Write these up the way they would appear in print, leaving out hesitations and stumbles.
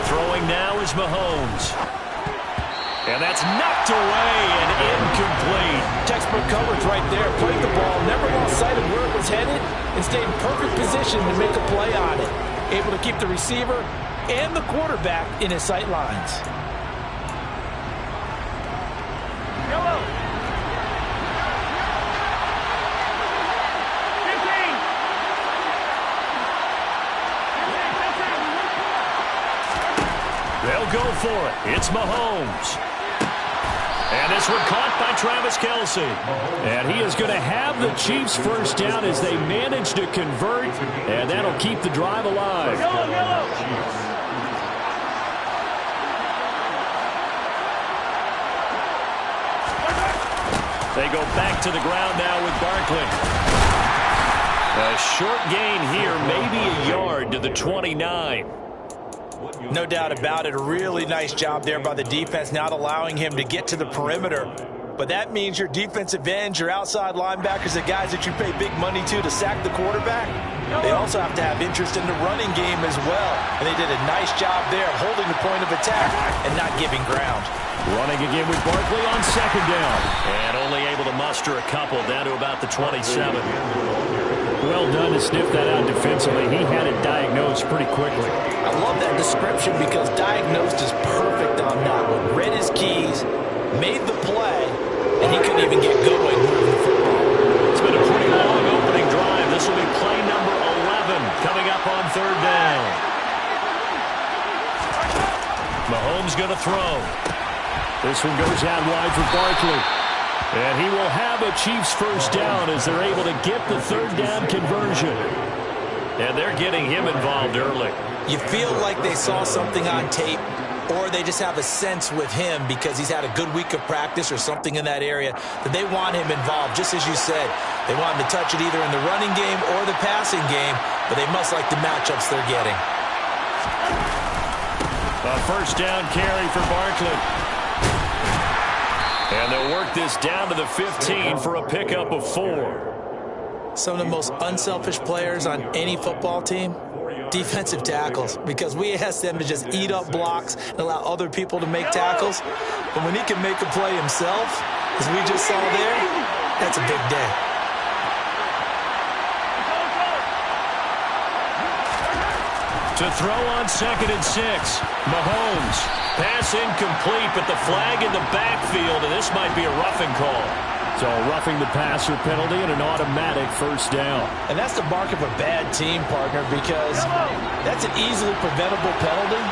Throwing now is Mahomes. And that's knocked away and incomplete. Textbook coverage right there. Played the ball, never lost sight of where it was headed, and stayed in perfect position to make a play on it. Able to keep the receiver and the quarterback in his sight lines. They'll go for it. It's Mahomes. And this one caught by Travis Kelce. And he is going to have the Chiefs first down as they manage to convert. And that'll keep the drive alive. They go back to the ground now with Barkley. A short gain here, maybe a yard to the 29. No doubt about it. A really nice job there by the defense, not allowing him to get to the perimeter. But that means your defensive ends, your outside linebackers, the guys that you pay big money to sack the quarterback, they also have to have interest in the running game as well. And they did a nice job there of holding the point of attack and not giving ground. Running again with Barkley on second down. And only able to muster a couple down to about the 27. Well done to sniff that out defensively. He had it diagnosed pretty quickly. I love that description because diagnosed is perfect on that one. Read his keys, made the play, and he couldn't even get going moving the football. It's been a pretty long opening drive. This will be play number 11 coming up on third down. Mahomes going to throw. This one goes out wide for Barkley. And he will have a Chiefs first down as they're able to get the third down conversion. And they're getting him involved early. You feel like they saw something on tape, or they just have a sense with him because he's had a good week of practice or something in that area that they want him involved, just as you said. They want him to touch it either in the running game or the passing game, but they must like the matchups they're getting. A first down carry for Barkley. And they'll work this down to the 15 for a pickup of 4. Some of the most unselfish players on any football team, defensive tackles, because we ask them to just eat up blocks and allow other people to make tackles. But when he can make a play himself, as we just saw there, that's a big day. To throw on 2nd and 6, Mahomes. Pass incomplete, but the flag in the backfield, and this might be a roughing call. So roughing the passer penalty and an automatic first down. And that's the mark of a bad team, partner, because that's an easily preventable penalty,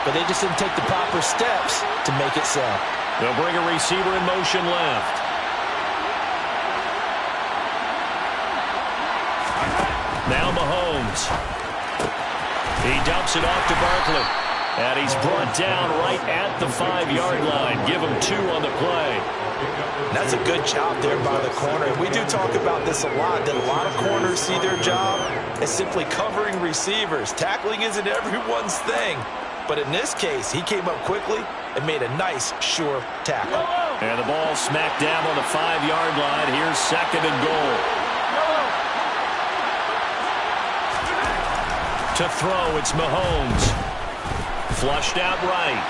but they just didn't take the proper steps to make it so. They'll bring a receiver in motion left. Now Mahomes. He dumps it off to Barkley. And he's brought down right at the 5-yard line. Give him 2 on the play. That's a good job there by the corner. We do talk about this a lot, that a lot of corners see their job as simply covering receivers. Tackling isn't everyone's thing. But in this case, he came up quickly and made a nice, sure tackle. And the ball smacked down on the 5-yard line. Here's 2nd and goal. To throw, it's Mahomes. Flushed out right.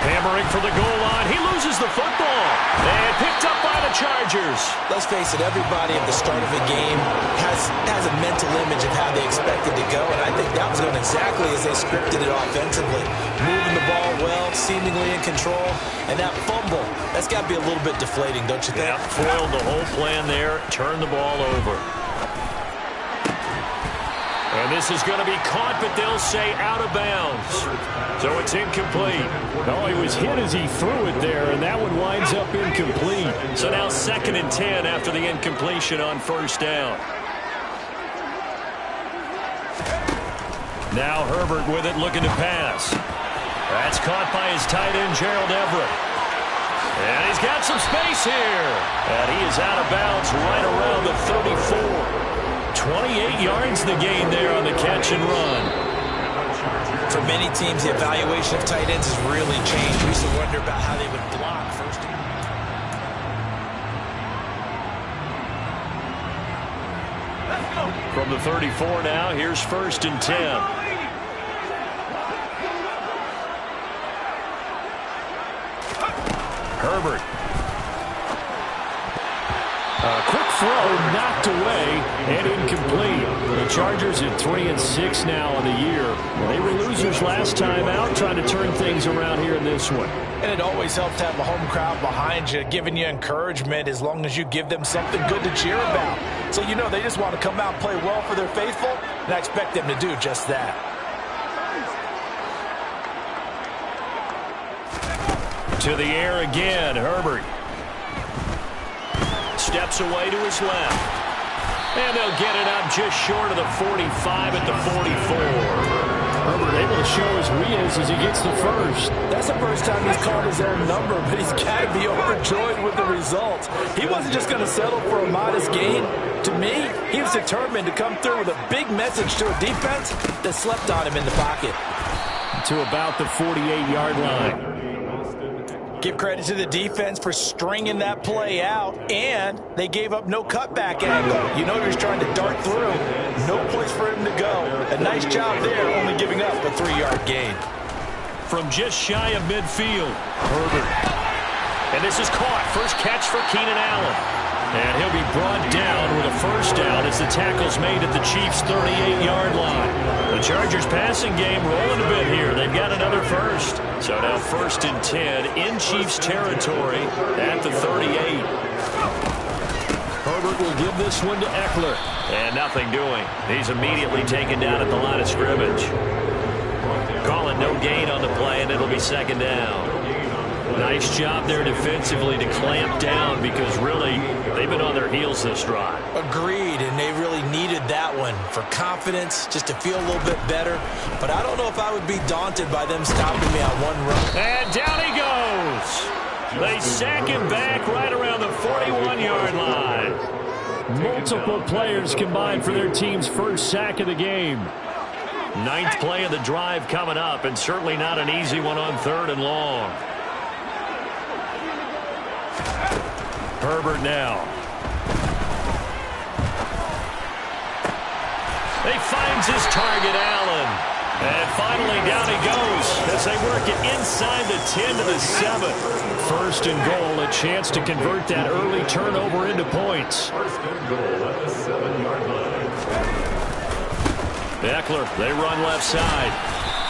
Hammering for the goal line. He loses the football. And picked up by the Chargers. Let's face it, everybody at the start of a game has a mental image of how they expect it to go, and I think that was going exactly as they scripted it offensively. Moving the ball well, seemingly in control, and that fumble, that's got to be a little bit deflating, don't you think? Yeah, foiled the whole plan there. Turned the ball over. And this is going to be caught, but they'll say out of bounds. So it's incomplete. Oh, he was hit as he threw it there, and that one winds up incomplete. So now 2nd and 10 after the incompletion on first down. Now Herbert with it, looking to pass. That's caught by his tight end, Gerald Everett. And he's got some space here. And he is out of bounds right around the 34. 28 yards the gain there on the catch and run. For many teams, the evaluation of tight ends has really changed. We used to wonder about how they would block first. From the 34 now, here's 1st and 10. Herbert. A quick throw knocked away and incomplete. The Chargers at 3-6 now on the year. They were losers last time out, trying to turn things around here in this one. And it always helps to have a home crowd behind you, giving you encouragement as long as you give them something good to cheer about. So you know they just want to come out and play well for their faithful, and I expect them to do just that. To the air again, Herbert. Steps away to his left. And they'll get it up just short of the 45 at the 44. Herbert able to show his wheels as he gets the first. That's the first time he's called his own number, but he's got to be overjoyed with the result. He wasn't just going to settle for a modest gain. To me, he was determined to come through with a big message to a defense that slept on him in the pocket. To about the 48-yard line. Give credit to the defense for stringing that play out, and they gave up no cutback angle. You know he was trying to dart through. No place for him to go. A nice job there, only giving up a 3-yard gain. From just shy of midfield, Herbert. And this is caught. First catch for Keenan Allen. And he'll be brought down with a first down as the tackle's made at the Chiefs' 38-yard line. The Chargers passing game rolling a bit here. They've got another first. So now 1st and 10 in Chiefs territory at the 38. Herbert will give this one to Eckler. And nothing doing. He's immediately taken down at the line of scrimmage. Calling no gain on the play, and it'll be 2nd down. Nice job there defensively to clamp down because really they've been on their heels this drive. Agreed, and they really needed that one for confidence, just to feel a little bit better. But I don't know if I would be daunted by them stopping me on one run. And down he goes. They sack him back right around the 41-yard line. Multiple players combined for their team's first sack of the game. 9th play of the drive coming up, and certainly not an easy one on 3rd and long. Herbert now. He finds his target, Allen. And finally down he goes as they work it inside the 10 to the 7. 1st and goal, a chance to convert that early turnover into points. 1st and goal at the 7-yard line. Eckler, they run left side.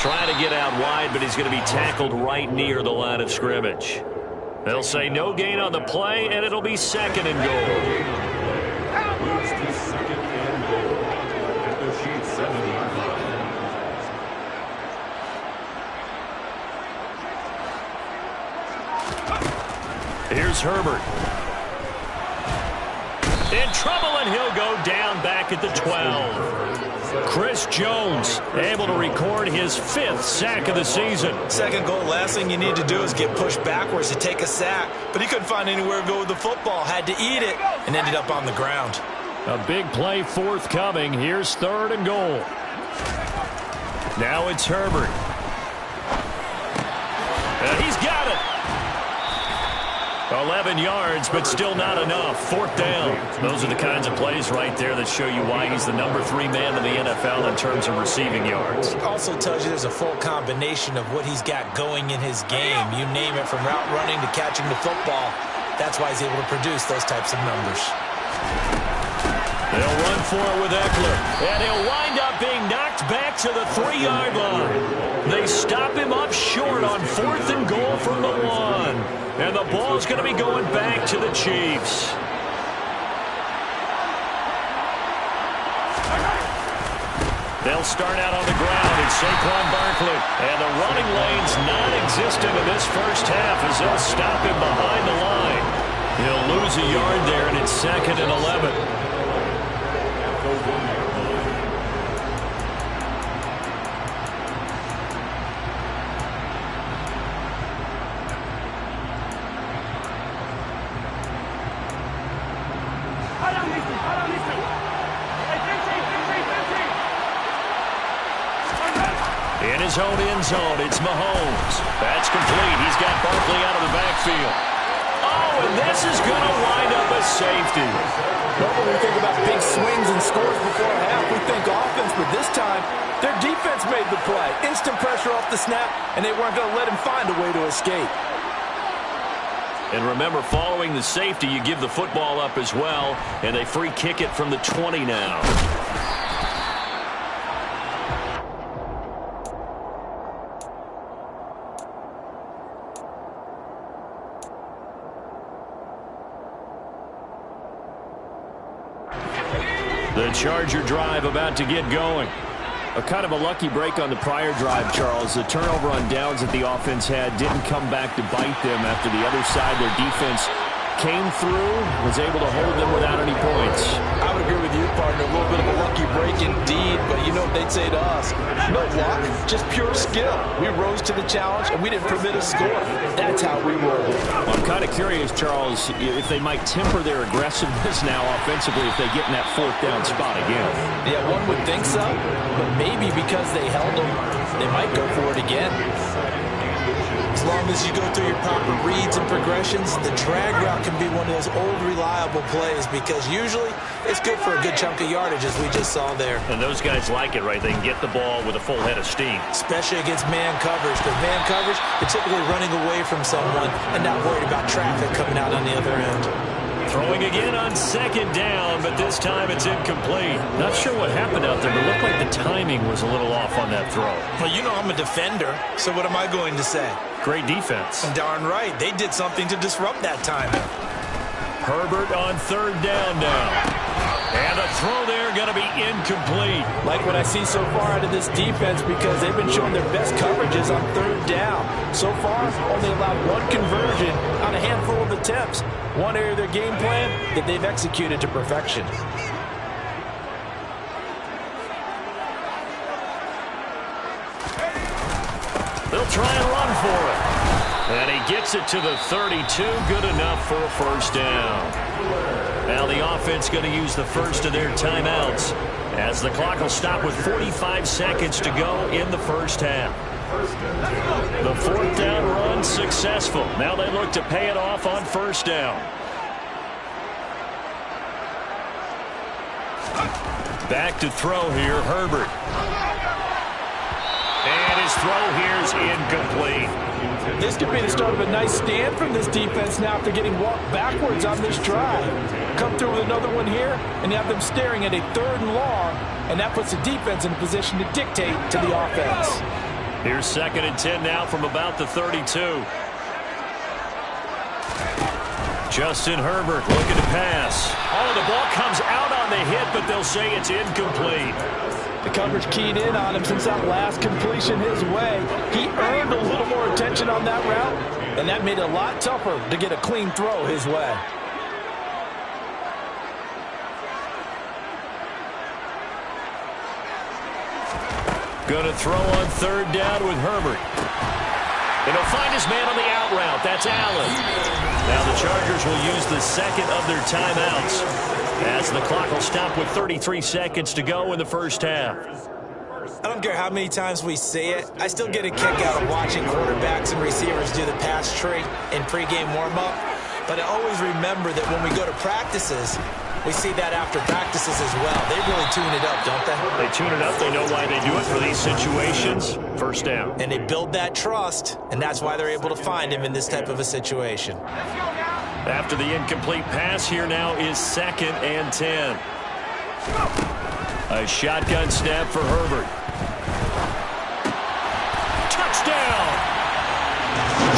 Trying to get out wide, but he's going to be tackled right near the line of scrimmage. They'll say no gain on the play, and it'll be 2nd and goal. Moves to 2nd and goal at the Chiefs' 7-yard line. Here's Herbert. In trouble, and he'll go down back at the 12. Chris Jones able to record his 5th sack of the season. 2nd goal, last thing you need to do is get pushed backwards to take a sack. But he couldn't find anywhere to go with the football, had to eat it, and ended up on the ground. A big play forthcoming. Here's 3rd and goal. Now it's Herbert. He's got it. 11 yards, but still not enough. 4th down. Those are the kinds of plays right there that show you why he's the number 3 man in the NFL in terms of receiving yards. Also tells you there's a full combination of what he's got going in his game. You name it, from route running to catching the football. That's why he's able to produce those types of numbers. They'll run for it with Eckler, and he'll wind up being knocked back to the 3-yard line. They stop him up short on 4th and goal from the 1. And the ball's going to be going back to the Chiefs. They'll start out on the ground. It's Saquon Barkley. And the running lane's non-existent in this first half as they'll stop him behind the line. He'll lose a yard there, and it's 2nd and 11. In his own end zone, it's Mahomes. That's complete. He's got Barkley out of the backfield. Oh, and this is going to wind up a safety. Normally we think about big swings and scores before a half. We think offense, but this time their defense made the play. Instant pressure off the snap, and they weren't going to let him find a way to escape. And remember, following the safety, you give the football up as well, and they free kick it from the 20 now. The Charger drive about to get going. A kind of a lucky break on the prior drive, Charles. The turnover on downs that the offense had didn't come back to bite them after the other side. Their defense came through, was able to hold them without any points. I would agree with you, partner. A little bit of a lucky break indeed, but you know what they'd say to us? No luck, just pure skill. We rose to the challenge, and we didn't permit a score. That's how we roll. Well, I'm kind of curious, Charles, if they might temper their aggressiveness now offensively if they get in that fourth down spot again. Yeah, one would think so, but maybe because they held them, they might go for it again. As long as you go through your proper reads and progressions, the drag route can be one of those old reliable plays because usually it's good for a good chunk of yardage as we just saw there. And those guys like it, right? They can get the ball with a full head of steam. Especially against man coverage, because man coverage, they're typically running away from someone and not worried about traffic coming out on the other end. Throwing again on second down, but this time it's incomplete. Not sure what happened out there, but it looked like the timing was a little off on that throw. Well, you know I'm a defender, so what am I going to say? Great defense. Darn right. They did something to disrupt that timing. Herbert on third down now. And the throw there going to be incomplete. Like what I see so far out of this defense because they've been showing their best coverages on third down. So far, only allowed one conversion on a handful of attempts. One area of their game plan that they've executed to perfection. They'll try and run for it. And he gets it to the 32. Good enough for a first down. Now the offense going to use the first of their timeouts as the clock will stop with 45 seconds to go in the first half. The fourth down run successful. Now they look to pay it off on first down. Back to throw here, Herbert. And his throw here is incomplete. This could be the start of a nice stand from this defense now after getting walked backwards on this drive. Come through with another one here, and you have them staring at a 3rd and long, and that puts the defense in a position to dictate to the offense. Here's 2nd and 10 now from about the 32. Justin Herbert looking to pass. Oh, the ball comes out on the hit, but they'll say it's incomplete. The coverage keyed in on him since that last completion his way. He earned a little more attention on that route, and that made it a lot tougher to get a clean throw his way. Going to throw on third down with Herbert. And he'll find his man on the out route. That's Allen. Now the Chargers will use the second of their timeouts as the clock will stop with 33 seconds to go in the first half. I don't care how many times we say it, I still get a kick out of watching quarterbacks and receivers do the pass tree in pregame warm-up. But I always remember that when we go to practices, we see that after practices as well. They really tune it up, don't they? They tune it up. They know why they do it for these situations. First down. And they build that trust, and that's why they're able to find him in this type of a situation. After the incomplete pass, here now is 2nd and 10. A shotgun snap for Herbert. Touchdown!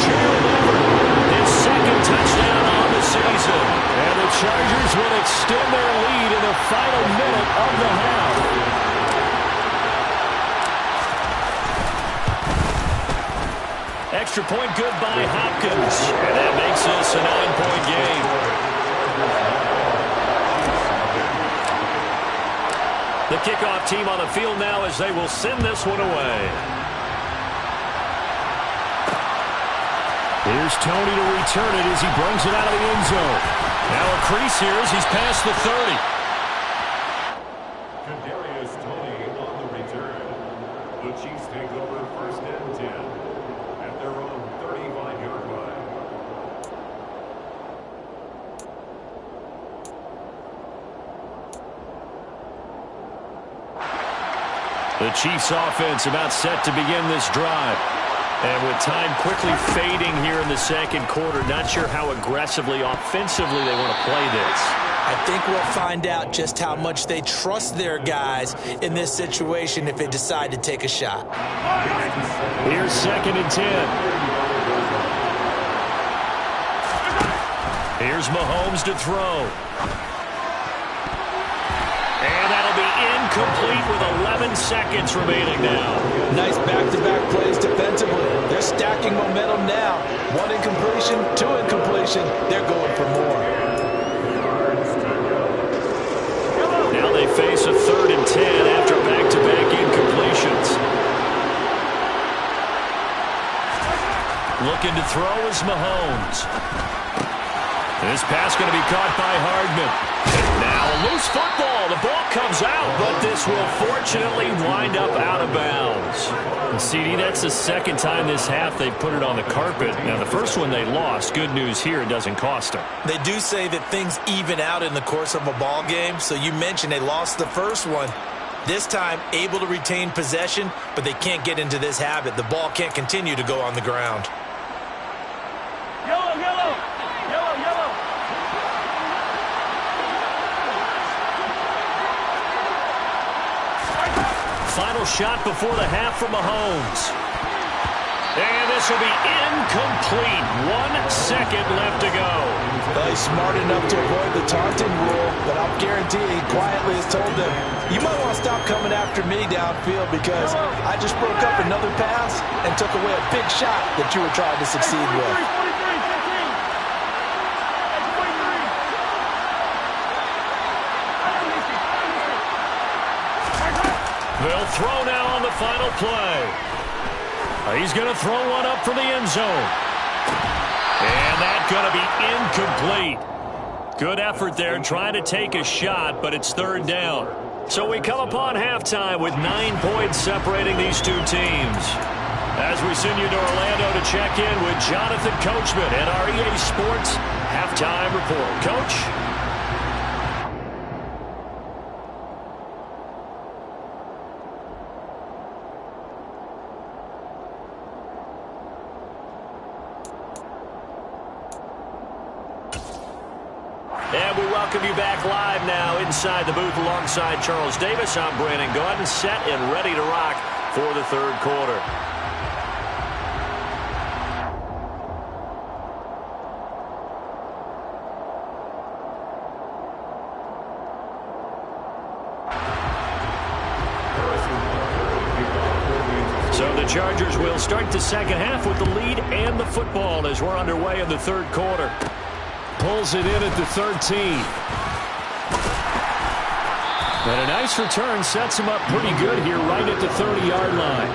Gerald Everett, his 2nd touchdown on the season. And the Chargers will extend their lead in the final minute of the half. Extra point good by Hopkins. And that makes this a 9-point game. The kickoff team on the field now as they will send this one away. Here's Toney to return it as he brings it out of the end zone. Now a crease here as he's past the 30. Kadarius Toney on the return. The Chiefs take over 1st and 10 at their own 35-yard line. The Chiefs offense about set to begin this drive. And with time quickly fading here in the second quarter, not sure how aggressively, offensively they want to play this. I think we'll find out just how much they trust their guys in this situation if they decide to take a shot. Here's 2nd and 10. Here's Mahomes to throw. And that'll be incomplete with 11 seconds remaining now. Nice back-to-back plays defensively. They're stacking momentum now. 1 incompletion, 2 incompletion. They're going for more. Now they face a 3rd and 10 after back-to-back incompletions. Looking to throw is Mahomes. This pass going to be caught by Hardman. And now a loose football. The ball comes out, but this will fortunately wind up out of bounds. CD, that's the 2nd time this half they've put it on the carpet. Now, the first one they lost. Good news here, it doesn't cost them. They do say that things even out in the course of a ball game. So you mentioned they lost the first one. This time, able to retain possession, but they can't get into this habit. The ball can't continue to go on the ground. Yellow, yellow, yellow, yellow. Final shot before the half from Mahomes. And this will be incomplete. 1 second left to go. He's smart enough to avoid the taunting rule, but I'll guarantee he quietly has told them, you might want to stop coming after me downfield because I just broke up another pass and took away a big shot that you were trying to succeed with. They'll throw now on the final play. He's going to throw one up for the end zone. And that's going to be incomplete. Good effort there trying to take a shot, but it's 3rd down. So we come upon halftime with 9 points separating these two teams. As we send you to Orlando to check in with Jonathan Coachman and our EA Sports Halftime Report. Coach? And we welcome you back live now inside the booth alongside Charles Davis. I'm Brandon Gaudin, set and ready to rock for the 3rd quarter. So the Chargers will start the second half with the lead and the football as we're underway in the 3rd quarter. Pulls it in at the 13. And a nice return sets him up pretty good here right at the 30-yard line.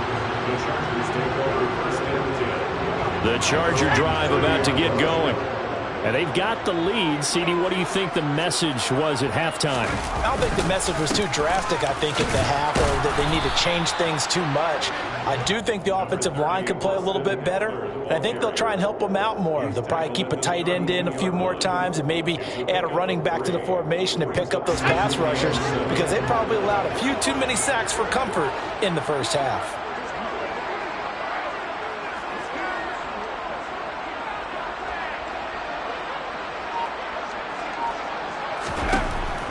The Charger drive about to get going. And they've got the lead. CD, what do you think the message was at halftime? I don't think the message was too drastic, I think, at the half, or that they need to change things too much. I do think the offensive line could play a little bit better, and I think they'll try and help them out more. They'll probably keep a tight end in a few more times and maybe add a running back to the formation and pick up those pass rushers because they probably allowed a few too many sacks for comfort in the first half.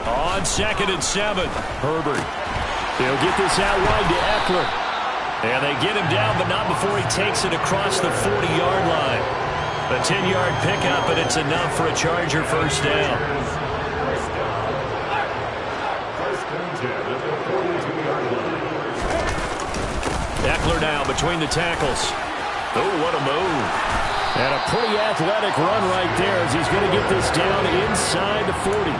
On 2nd and 7, Herbert. They'll get this out wide to Eckler. And they get him down, but not before he takes it across the 40-yard line. A 10-yard pickup, and it's enough for a Charger first down. Eckler now between the tackles. Oh, what a move. And a pretty athletic run right there as he's going to get this down inside the 40.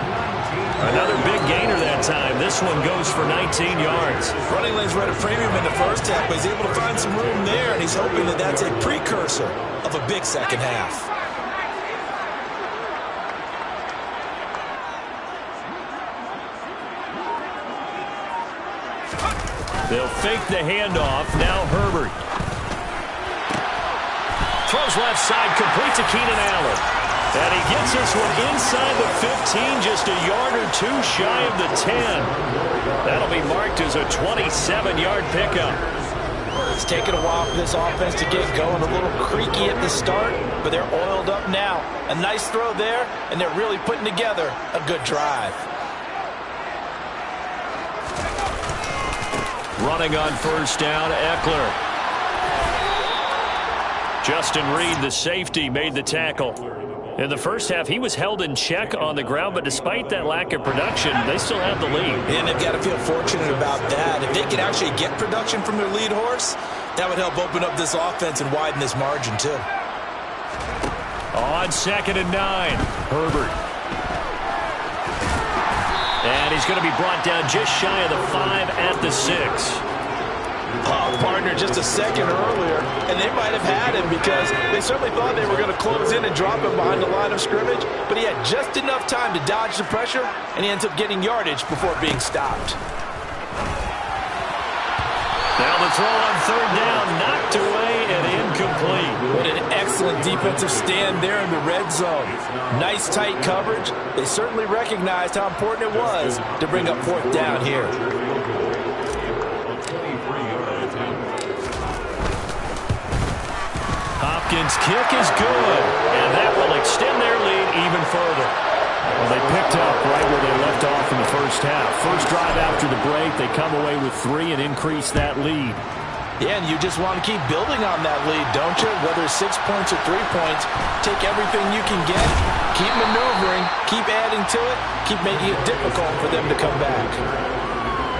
Another big gainer that time. This one goes for 19 yards. Running lanes were at a premium in the first half, but he's able to find some room there, and he's hoping that that's a precursor of a big second half. They'll fake the handoff. Now Herbert. Throws left side, complete to Keenan Allen. And he gets this one inside the 15, just a yard or two shy of the 10. That'll be marked as a 27-yard pickup. It's taken a while for this offense to get going. A little creaky at the start, but they're oiled up now. A nice throw there, and they're really putting together a good drive. Running on first down, Eckler. Justin Reed, the safety, made the tackle. In the first half, he was held in check on the ground, but despite that lack of production, they still have the lead. And they've got to feel fortunate about that. If they could actually get production from their lead horse, that would help open up this offense and widen this margin, too. On 2nd and 9, Herbert. And he's going to be brought down just shy of the 5 at the 6. Partner just a second earlier, and they might have had him because they certainly thought they were going to close in and drop him behind the line of scrimmage, but he had just enough time to dodge the pressure, and he ends up getting yardage before being stopped. Now the throw on 3rd down, knocked away and incomplete. What an excellent defensive stand there in the red zone. Nice tight coverage. They certainly recognized how important it was to bring up 4th down here. Hopkins' kick is good, and that will extend their lead even further. Well, they picked up right where they left off in the first half. First drive after the break, they come away with 3 and increase that lead. Yeah, and you just want to keep building on that lead, don't you? Whether it's 6 points or 3 points, take everything you can get, keep maneuvering, keep adding to it, keep making it difficult for them to come back.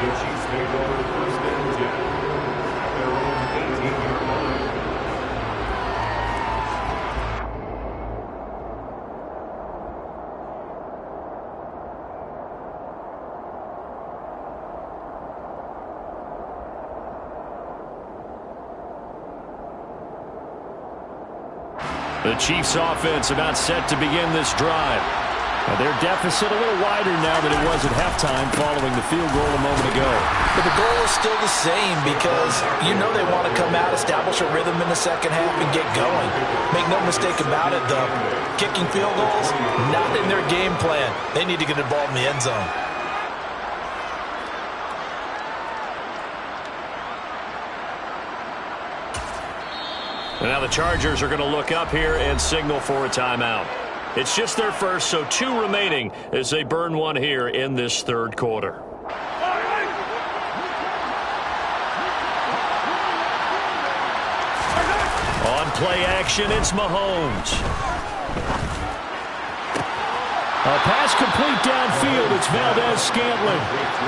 The Chiefs take over 1st and 10 at their own 18-yard line. The Chiefs offense about set to begin this drive. Now their deficit a little wider now than it was at halftime following the field goal a moment ago. But the goal is still the same because you know they want to come out, establish a rhythm in the second half, and get going. Make no mistake about it, though. Kicking field goals, not in their game plan. They need to get the ball in the end zone. And now the Chargers are going to look up here and signal for a timeout. It's just their first, so 2 remaining as they burn one here in this 3rd quarter. On play action, it's Mahomes. A pass complete downfield. It's Valdez-Scantling.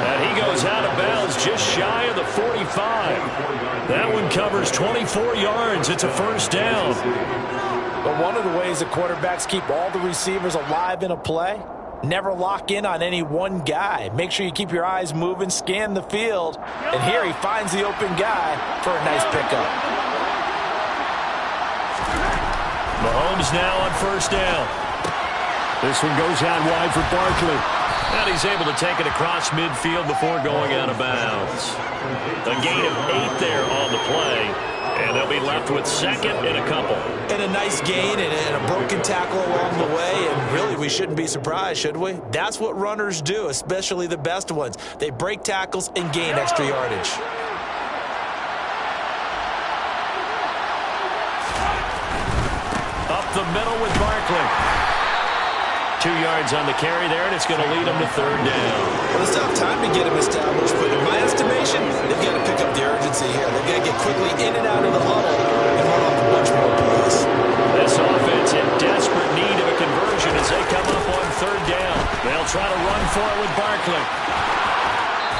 And he goes out of bounds just shy of the 45. That one covers 24 yards. It's a 1st down. But one of the ways that quarterbacks keep all the receivers alive in a play, never lock in on any one guy. Make sure you keep your eyes moving, scan the field. And here he finds the open guy for a nice pickup. Mahomes now on 1st down. This one goes out wide for Barkley. And he's able to take it across midfield before going out of bounds. A gain of 8 there on the play. And they'll be left with 2nd and a couple. And a nice gain and a broken tackle along the way. And really, we shouldn't be surprised, should we? That's what runners do, especially the best ones. They break tackles and gain extra yardage. Up the middle with Barkley. 2 yards on the carry there, and it's going to lead them to 3rd down. Well, it's not time to get him established, but in my estimation, they've got to pick up the urgency here. They've got to get quickly in and out of the huddle and run off a bunch more plays. This offense in desperate need of a conversion as they come up on 3rd down. They'll try to run for it with Barkley.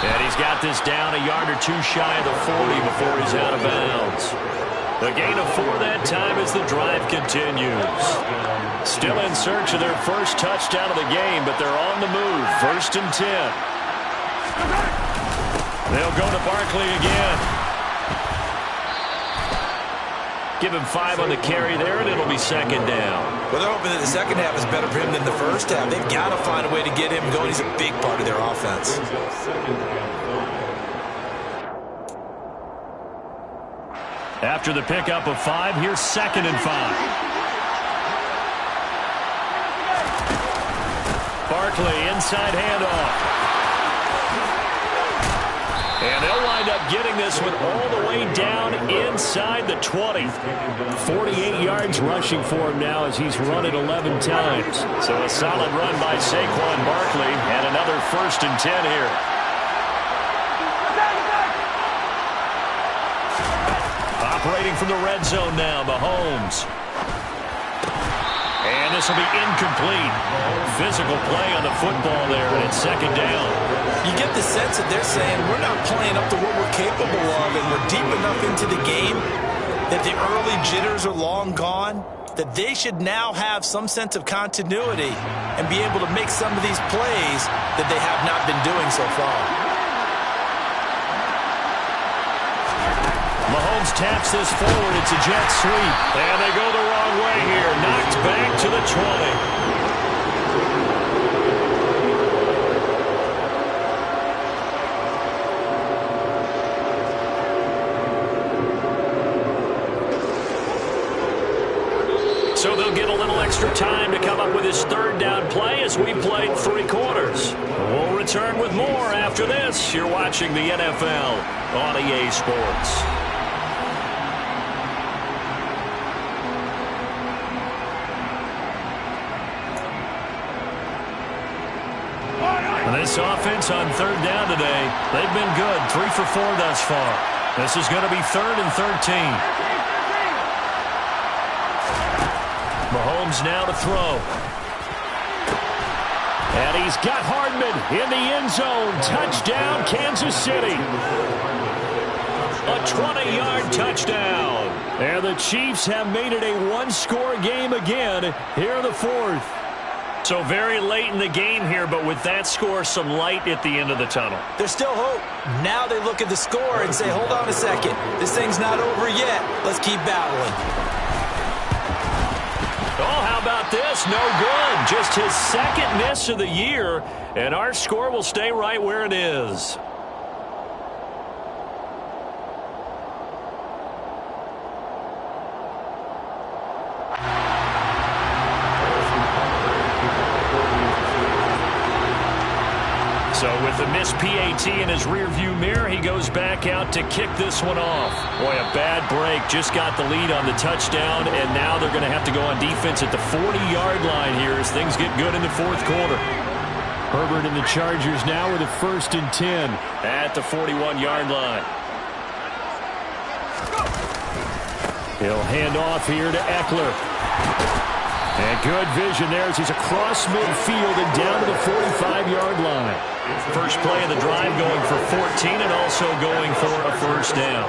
And he's got this down a yard or 2 shy of the 40 before he's out of bounds. The gain of 4 that time as the drive continues. Still in search of their first touchdown of the game, but they're on the move. 1st and 10. They'll go to Barkley again. Give him 5 on the carry there, and it'll be 2nd down. Well, they're hoping that the second half is better for him than the first half. They've got to find a way to get him going. He's a big part of their offense. After the pickup of 5, here's 2nd and 5. Barkley, inside handoff. And they'll wind up getting this one all the way down inside the 20. 48 yards rushing for him now as he's run it 11 times. So a solid run by Saquon Barkley and another 1st and 10 here. Operating from the red zone now, Mahomes. And this will be incomplete. Physical play on the football there, and it's 2nd down. You get the sense that they're saying we're not playing up to what we're capable of, and we're deep enough into the game that the early jitters are long gone, that they should now have some sense of continuity and be able to make some of these plays that they have not been doing so far. Mahomes taps this forward. It's a jet sweep. And they go the wrong way here. Knocked back to the 20. So they'll get a little extra time to come up with his 3rd down play as we played 3 quarters. We'll return with more after this. You're watching the NFL on EA Sports. This offense on 3rd down today, they've been good. 3 for 4 thus far. This is going to be 3rd and 13. Mahomes now to throw. And he's got Hardman in the end zone. Touchdown, Kansas City. A 20-yard touchdown. And the Chiefs have made it a 1-score game again here in the 4th. So very late in the game here, but with that score, some light at the end of the tunnel. There's still hope. Now they look at the score and say, hold on a second. This thing's not over yet. Let's keep battling. Oh, how about this? No good. Just his 2nd miss of the year, and our score will stay right where it is. So with the missed PAT in his rearview mirror, he goes back out to kick this one off. Boy, a bad break. Just got the lead on the touchdown, and now they're going to have to go on defense at the 40-yard line here as things get good in the 4th quarter. Herbert and the Chargers now with a 1st and 10 at the 41-yard line. He'll hand off here to Eckler. And good vision there as he's across midfield and down to the 45-yard line. First play of the drive going for 14 and also going for a 1st down.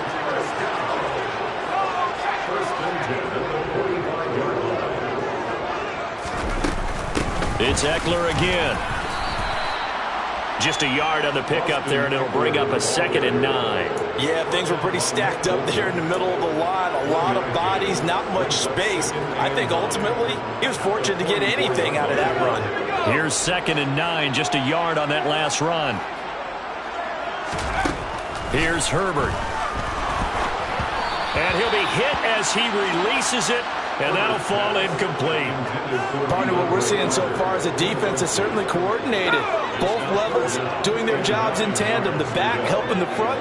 It's Eckler again. Just a yard on the pickup there, and it'll bring up a 2nd and 9. Yeah, things were pretty stacked up there in the middle of the line. A lot of bodies, not much space. I think ultimately he was fortunate to get anything out of that run. Here's 2nd and 9, just a yard on that last run. Here's Herbert. And he'll be hit as he releases it, and that'll fall incomplete. Partner, what we're seeing so far is the defense is certainly coordinated. Both levels doing their jobs in tandem. The back helping the front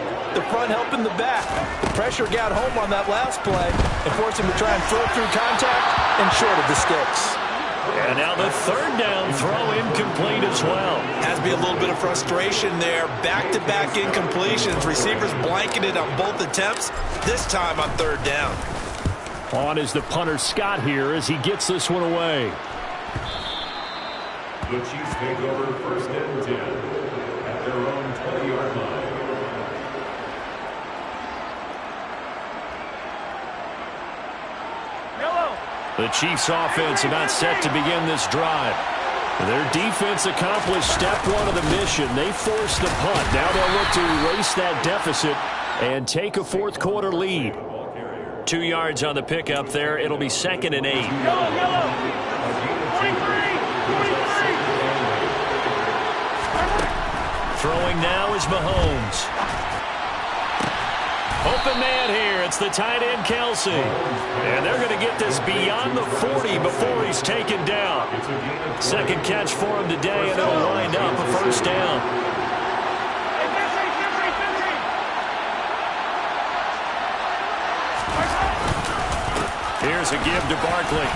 helping the back. The pressure got home on that last play and forced him to try and throw through contact and short of the sticks. And now the 3rd down throw incomplete as well. Has to be a little bit of frustration there. Back-to-back incompletions. Receivers blanketed on both attempts, this time on 3rd down. On is the punter Scott here as he gets this one away. The Chiefs take over 1st and 10 at their own 20-yard line. The Chiefs offense about set to begin this drive. Their defense accomplished step 1 of the mission. They forced the punt. Now they'll look to erase that deficit and take a 4th quarter lead. 2 yards on the pickup there. It'll be 2nd and 8. Yellow. 23. Throwing now is Mahomes. Open man here. It's the tight end, Kelsey. And they're going to get this beyond the 40 before he's taken down. 2nd catch for him today, and it'll wind up a 1st down. Here's a give to Barkley.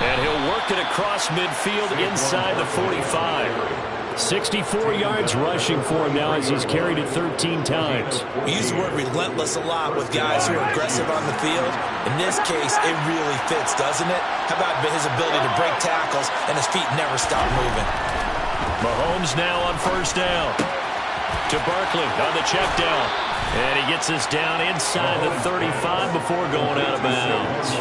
And he'll work it across midfield inside the 45. 64 yards rushing for him now as he's carried it 13 times. We use the word relentless a lot with guys who are aggressive on the field. In this case, it really fits, doesn't it? How about his ability to break tackles and his feet never stop moving? Mahomes now on first down. To Barkley on the check down. And he gets this down inside the 35 before going out of bounds.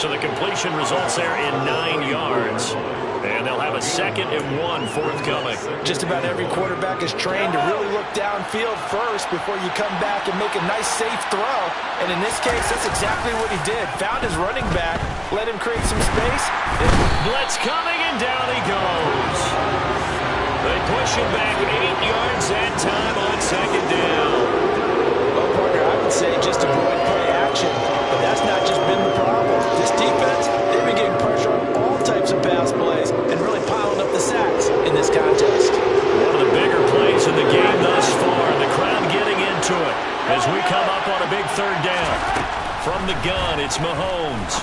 So the completion results there in 9 yards. And they'll have a 2nd and 1 forthcoming. Just about every quarterback is trained to really look downfield first before you come back and make a nice, safe throw. And in this case, that's exactly what he did. Found his running back, let him create some space. Blitz coming, and down he goes. They push him back 8 yards that time on 2nd down. Well, partner, I would say just avoid play action. But that's not just been the problem. This defense, they've been getting pressure on all types of pass plays and really piling up the sacks in this contest. One of the bigger plays in the game thus far, and the crowd getting into it as we come up on a big 3rd down. From the gun, it's Mahomes.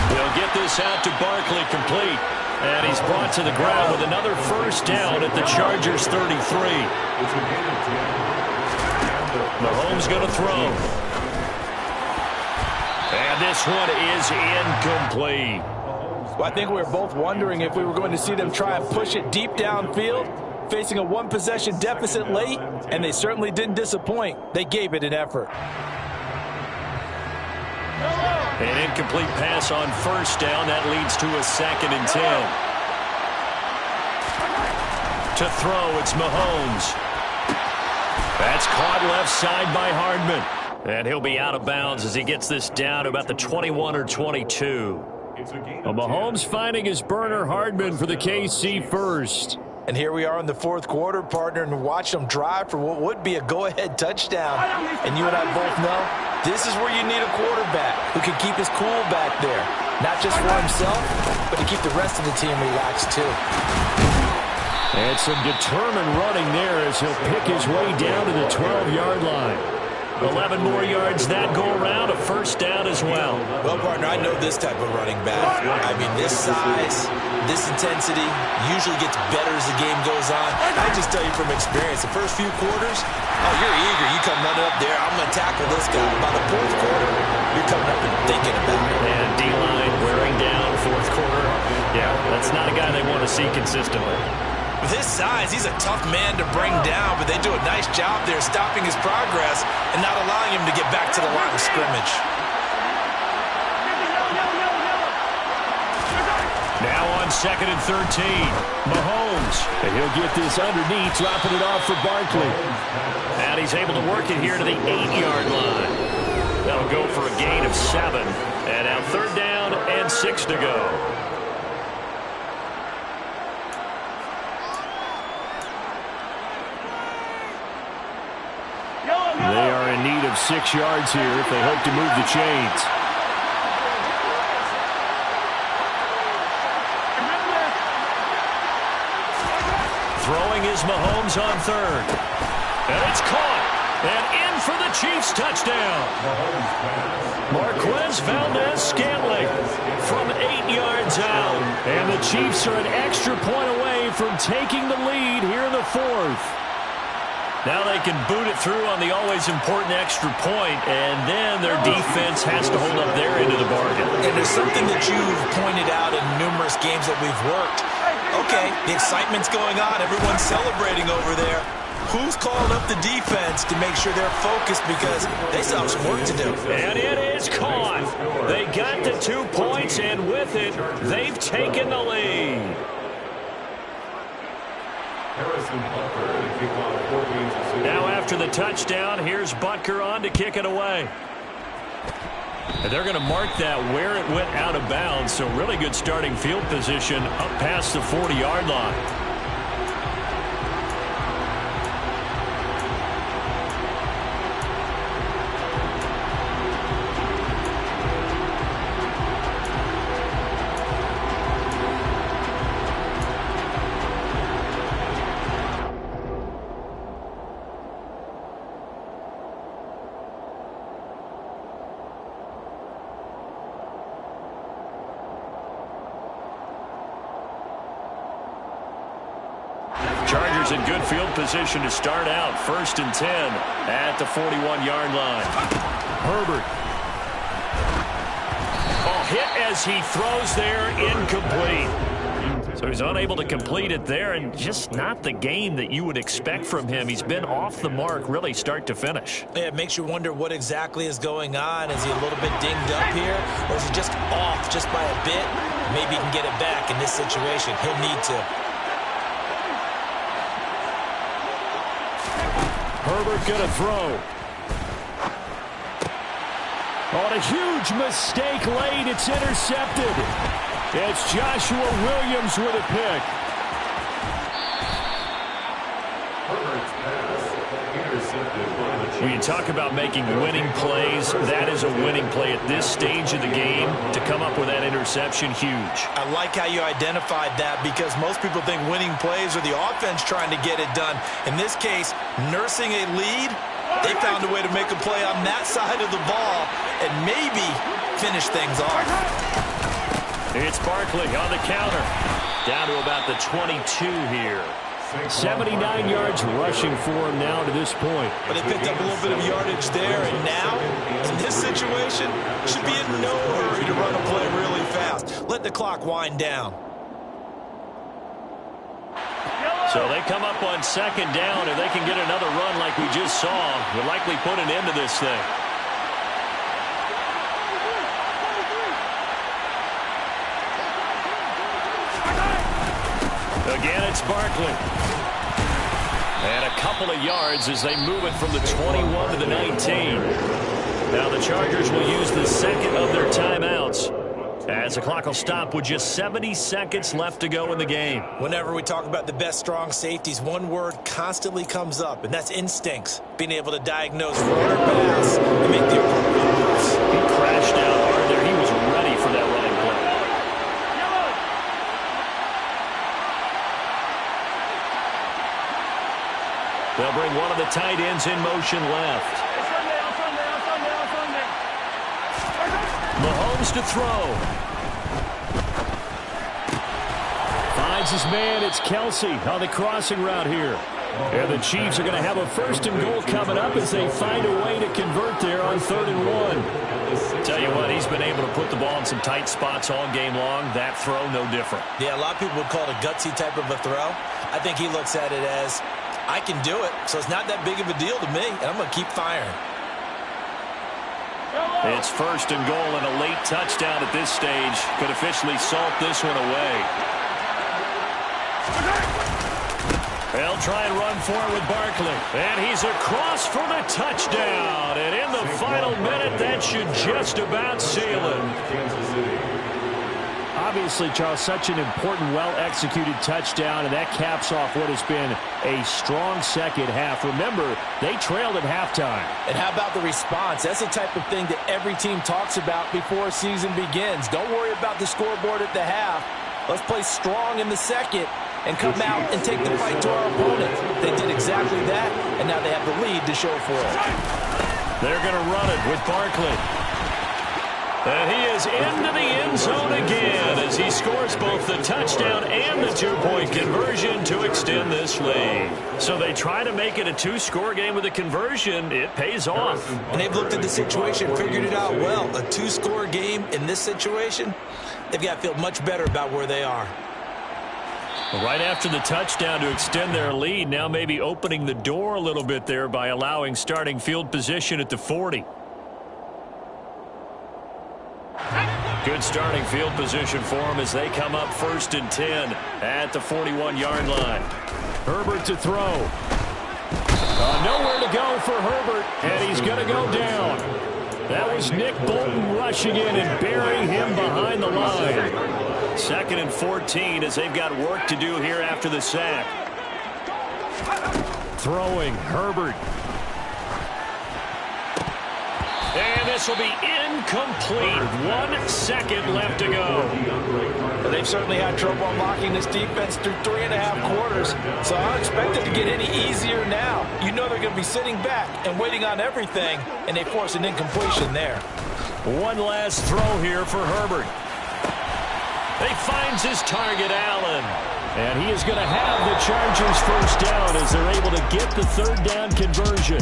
They'll get this out to Barkley complete, and he's brought to the ground with another first down at the Chargers 33. Mahomes going to throw. And this one is incomplete. Well, I think we were both wondering if we were going to see them try and push it deep downfield, facing a one-possession deficit late, and they certainly didn't disappoint. They gave it an effort. An incomplete pass on first down. That leads to a 2nd and 10. To throw, it's Mahomes. That's caught left side by Hardman. And he'll be out of bounds as he gets this down to about the 21 or 22. Well, Mahomes finding his burner, Hardman, for the KC first. And here we are in the 4th quarter, partner, and watch them drive for what would be a go-ahead touchdown. And you and I both know this is where you need a quarterback who can keep his cool back there. Not just for himself, but to keep the rest of the team relaxed too. And some determined running there as he'll pick his way down to the 12-yard line. 11 more yards that go around, a first down as well. Well, partner, I know this type of running back. I mean, this size, this intensity usually gets better as the game goes on. I just tell you from experience, the first few quarters, oh, you're eager. You come running up there, I'm going to tackle this guy. By the 4th quarter, you're coming up and thinking about it. And D-line wearing down 4th quarter. Yeah, that's not a guy they want to see consistently. With his size, he's a tough man to bring down, but they do a nice job there stopping his progress and not allowing him to get back to the line of scrimmage. Now on 2nd and 13, Mahomes. And he'll get this underneath, dropping it off for Barkley. And he's able to work it here to the 8-yard line. That'll go for a gain of 7. And now 3rd down and 6 to go. They are in need of 6 yards here if they hope to move the chains. Throwing is Mahomes on 3rd. And it's caught. And in for the Chiefs touchdown. Marquez Valdez-Scantling from 8 yards out. And the Chiefs are an extra point away from taking the lead here in the 4th. Now they can boot it through on the always important extra point, and then their defense has to hold up their end of the bargain. And there's something that you've pointed out in numerous games that we've worked. Okay, the excitement's going on. Everyone's celebrating over there. Who's calling up the defense to make sure they're focused because they still have some work to do? And it is caught. They got the 2 points, and with it, they've taken the lead. Now after the touchdown, here's Butker on to kick it away. And they're going to mark that where it went out of bounds, so really good starting field position up past the 40-yard line. Chargers in good field position to start out. 1st and 10 at the 41-yard line. Herbert. Hit as he throws there, incomplete. So he's unable to complete it there, and just not the game that you would expect from him. He's been off the mark really start to finish. Yeah, it makes you wonder what exactly is going on. Is he a little bit dinged up here, or is he just off just by a bit? Maybe he can get it back in this situation. He'll need to. Herbert gonna throw. On a huge mistake late, it's intercepted. It's Joshua Williams with a pick. Herbert's pass intercepted by the Chiefs. When you talk about making winning plays, that is a winning play at this stage of the game. To come up with that interception, huge. I like how you identified that, because most people think winning plays are the offense trying to get it done. In this case, nursing a lead, they found a way to make a play on that side of the ball and maybe finish things off. It's Barkley on the counter. Down to about the 22 here. 79 yards rushing for him now to this point. But they picked up a little bit of yardage there, and now, in this situation, should be in no hurry to run a play really fast. Let the clock wind down. So they come up on 2nd down, and they can get another run like we just saw. Would likely put an end to this thing. Again, it's Barkley. And a couple of yards as they move it from the 21 to the 19. Now the Chargers will use the 2nd of their timeouts, as the clock will stop with just 70 seconds left to go in the game. Whenever we talk about the best strong safeties, one word constantly comes up, and that's instincts. Being able to diagnose run or pass and make the appropriate moves. He crashed out hard there. He was ready for that running play. They'll bring one of the tight ends in motion left. Mahomes to throw. Finds his man. It's Kelsey on the crossing route here. And the Chiefs are going to have a 1st and goal coming up as they find a way to convert there on 3rd and 1. Tell you what, he's been able to put the ball in some tight spots all game long. That throw, no different. Yeah, a lot of people would call it a gutsy type of a throw. I think he looks at it as, I can do it, so it's not that big of a deal to me, and I'm going to keep firing. It's 1st and goal, and a late touchdown at this stage could officially salt this one away. They'll try and run for it with Barkley. And he's across for the touchdown. And in the final minute, that should just about seal it. Kansas City. Obviously, Charles, such an important, well-executed touchdown, and that caps off what has been a strong second half. Remember, they trailed at halftime. And how about the response? That's the type of thing that every team talks about before a season begins. Don't worry about the scoreboard at the half. Let's play strong in the second and come out and take the fight to our opponent. They did exactly that, and now they have the lead to show for it. They're going to run it with Barkley. And he is into the end zone again as he scores both the touchdown and the 2-point conversion to extend this lead. So they try to make it a 2-score game with a conversion. It pays off. And they've looked at the situation, figured it out well. A 2-score game in this situation, they've got to feel much better about where they are. Right after the touchdown to extend their lead, now maybe opening the door a little bit there by allowing starting field position at the 40. Good starting field position for them as they come up 1st and 10 at the 41-yard line. Herbert to throw. Nowhere to go for Herbert, and he's going to go down. That was Nick Bolton rushing in and burying him behind the line. 2nd and 14 as they've got work to do here after the sack. Throwing, Herbert. And this will be incomplete. 1 second left to go. They've certainly had trouble unlocking this defense through 3.5 quarters, so I don't expect it to get any easier now. You know they're going to be sitting back and waiting on everything, and they force an incompletion there. One last throw here for Herbert. He finds his target, Allen. And he is going to have the Chargers first down as they're able to get the third down conversion.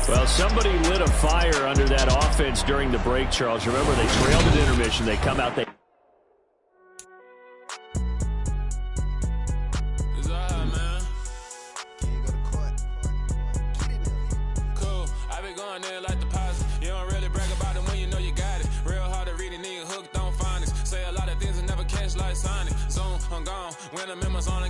Well, somebody lit a fire under that offense during the break, Charles. Remember, they trailed at intermission. They come out, they when the members on